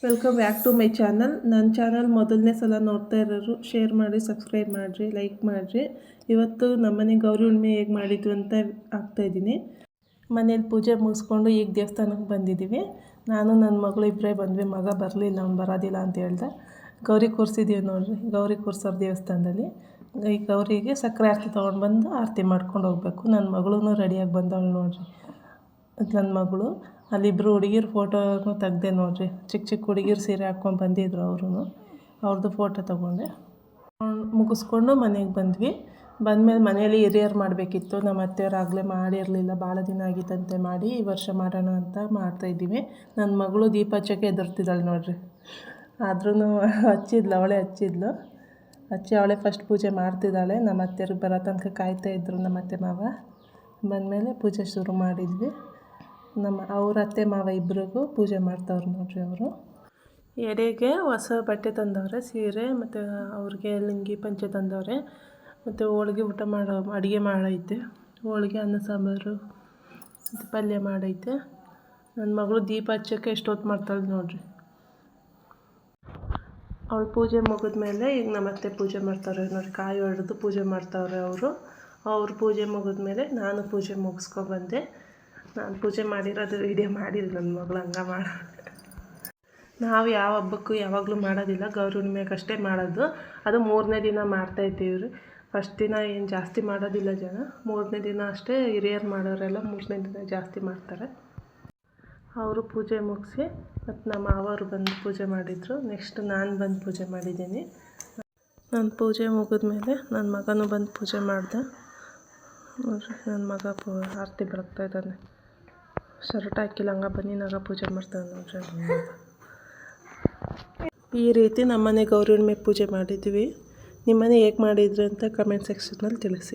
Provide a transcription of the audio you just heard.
Welcome back to my channel. ನನ್ನ channel ಮೊದಲನೇ ಸಲ ನೋಡ್ತಾ ಇರೋರು ಶೇರ್ ಮಾಡಿ, ಸಬ್ಸ್ಕ್ರೈಬ್ ಮಾಡಿರಿ, ಲೈಕ್ ಮಾಡಿರಿ. ಇವತ್ತು ನಮ್ಮನೆ ಗೌರಿ ಹುಣ್ಣಿಮೆ ಹೇಗೆ ಮಾಡಿದ್ದು ಅಂತ ಹಾಕ್ತಾಯಿದ್ದೀನಿ. ಮನೇಲಿ ಪೂಜೆ ಮುಗಿಸ್ಕೊಂಡು ಈಗ ದೇವಸ್ಥಾನಕ್ಕೆ ಬಂದಿದ್ದೀವಿ. ನಾನು ನನ್ನ ಮಗಳು ಇಬ್ಬರೇ ಬಂದ್ವಿ. ಮಗ ಬರಲಿಲ್ಲ, ಅವ್ನು ಬರೋದಿಲ್ಲ ಅಂತ ಹೇಳ್ದೆ. ಗೌರಿ ಕೂರಿಸಿದ್ದೀವಿ ನೋಡಿರಿ, ಗೌರಿ ಕೂರ್ಸೋರು ದೇವಸ್ಥಾನದಲ್ಲಿ. ಈ ಗೌರಿಗೆ ಸಕ್ಕರೆ ಆರತಿ ತೊಗೊಂಡು ಬಂದು ಆರತಿ ಮಾಡ್ಕೊಂಡು ಹೋಗ್ಬೇಕು. ನನ್ನ ಮಗಳೂ ರೆಡಿಯಾಗಿ ಬಂದವಳು ನೋಡಿರಿ. ನನ್ನ ಮಗಳು ಅಲ್ಲಿಬ್ಬರು ಹುಡುಗಿರ ಫೋಟೋನು ತೆಗ್ದೆ ನೋಡಿರಿ. ಚಿಕ್ಕ ಚಿಕ್ಕ ಹುಡುಗಿರು ಸೀರೆ ಹಾಕ್ಕೊಂಡು ಬಂದಿದ್ರು. ಅವ್ರದ್ದು ಫೋಟೋ ತೊಗೊಂಡೆ. ಮುಗಿಸ್ಕೊಂಡು ಮನೆಗೆ ಬಂದ್ವಿ. ಬಂದಮೇಲೆ ಮನೇಲಿ ಹಿರಿಯರು ಮಾಡಬೇಕಿತ್ತು. ನಮ್ಮ ಅತ್ತೆಯವ್ರು ಆಗಲೇ ಮಾಡಿರಲಿಲ್ಲ, ಭಾಳ ದಿನ ಆಗಿತ್ತಂತೆ ಮಾಡಿ. ಈ ವರ್ಷ ಮಾಡೋಣ ಅಂತ ಮಾಡ್ತಾಯಿದ್ದೀವಿ. ನನ್ನ ಮಗಳು ದೀಪ ಹಚ್ಚೋಕ್ಕೆ ಎದುರ್ತಿದ್ದಾಳೆ ನೋಡಿರಿ. ಆದ್ರೂ ಹಚ್ಚಿದ್ಲು, ಅವಳೇ ಫಸ್ಟ್ ಪೂಜೆ ಮಾಡ್ತಿದ್ದಾಳೆ. ನಮ್ಮ ಅತ್ತೆಯವ್ರಿಗೆ ಬರೋ ತನಕ ಕಾಯ್ತಾಯಿದ್ರು ನಮ್ಮ ಅತ್ತೆ ಮಾವ. ಬಂದಮೇಲೆ ಪೂಜೆ ಶುರು ಮಾಡಿದ್ವಿ. ಅವ್ರ ಅತ್ತೆ ಮಾವ ಇಬ್ಬರಿಗೂ ಪೂಜೆ ಮಾಡ್ತಾವ್ರು ನೋಡಿರಿ. ಅವರು ಎಡೆಗೆ ಹೊಸ ಬಟ್ಟೆ ತಂದವ್ರೆ, ಸೀರೆ, ಮತ್ತು ಅವ್ರಿಗೆ ಲುಂಗಿ ಪಂಚೆ ತಂದವ್ರೆ. ಮತ್ತು ಹೋಳ್ಗೆ ಊಟ ಅಡುಗೆ ಮಾಡೈತೆ. ಹೋಳ್ಗೆ, ಅನ್ನ ಸಾಂಬಾರು ಮತ್ತು ಪಲ್ಯ ಮಾಡೈತೆ. ನನ್ನ ಮಗಳು ದೀಪ ಹಚ್ಚೋಕ್ಕೆ ಎಷ್ಟೊತ್ತು ಮಾಡ್ತಾಳೆ ನೋಡಿರಿ. ಅವಳು ಪೂಜೆ ಮುಗಿದ್ಮೇಲೆ ಈಗ ನಮ್ಮ ಅತ್ತೆ ಪೂಜೆ ಮಾಡ್ತಾವ್ರೆ ನೋಡಿ. ಕಾಯಿ ಹೊಡೆದು ಪೂಜೆ ಮಾಡ್ತಾವ್ರೆ ಅವ್ರು ಪೂಜೆ ಮುಗಿದ್ಮೇಲೆ ನಾನು ಪೂಜೆ ಮುಗಿಸ್ಕೊಬಂದೆ. ನಾನು ಪೂಜೆ ಮಾಡಿರೋದು ವೀಡಿಯೋ ಮಾಡಿಲ್ಲ. ನನ್ನ ಮಗಳು ಹಂಗೆ ನಾವು ಯಾವ ಹಬ್ಬಕ್ಕೂ ಯಾವಾಗಲೂ ಮಾಡೋದಿಲ್ಲ, ಗೌರಿ ಹುಣ್ಣಿಮೆಗಷ್ಟೇ ಮಾಡೋದು. ಅದು 3ನೇ ದಿನ ಮಾಡ್ತಾಯಿದ್ದೀವಿ ರೀ. ಫಸ್ಟ್ ದಿನ ಏನು ಜಾಸ್ತಿ ಮಾಡೋದಿಲ್ಲ ಜನ. 3ನೇ ದಿನ ಅಷ್ಟೇ ಹಿರಿಯರು ಮಾಡೋರೆಲ್ಲ 3ನೇ ದಿನ ಜಾಸ್ತಿ ಮಾಡ್ತಾರೆ. ಅವರು ಪೂಜೆ ಮುಗಿಸಿ ಮತ್ತು ನಮ್ಮ ಮಾವರು ಬಂದು ಪೂಜೆ ಮಾಡಿದರು. ನೆಕ್ಸ್ಟ್ ನಾನು ಬಂದು ಪೂಜೆ ಮಾಡಿದ್ದೀನಿ. ನಾನು ಪೂಜೆ ಮುಗಿದ್ಮೇಲೆ ನನ್ನ ಮಗನೂ ಬಂದು ಪೂಜೆ ಮಾಡಿದೆ ನೋಡಿರಿ. ನನ್ನ ಮಗ ಆರತಿ ಬೆಳಗ್ತಾ ಇದ್ದಾನೆ. ಶರ್ಟ್ ಹಾಕಿಲ್ಲ, ಹಂಗೆ ಬನ್ನಿನಾಗ ಪೂಜೆ ಮಾಡ್ತಾನೆ ನೋಡ್ರಿ. ಈ ರೀತಿ ನಮ್ಮನೆ ಗೌರಿ ಹುಣ್ಣಿಮೆ ಪೂಜೆ ಮಾಡಿದ್ವಿ. ನಿಮ್ಮನೆ ಹೇಗೆ ಮಾಡಿದ್ರಿ ಅಂತ ಕಮೆಂಟ್ ಸೆಕ್ಷನಲ್ಲಿ ತಿಳಿಸಿ.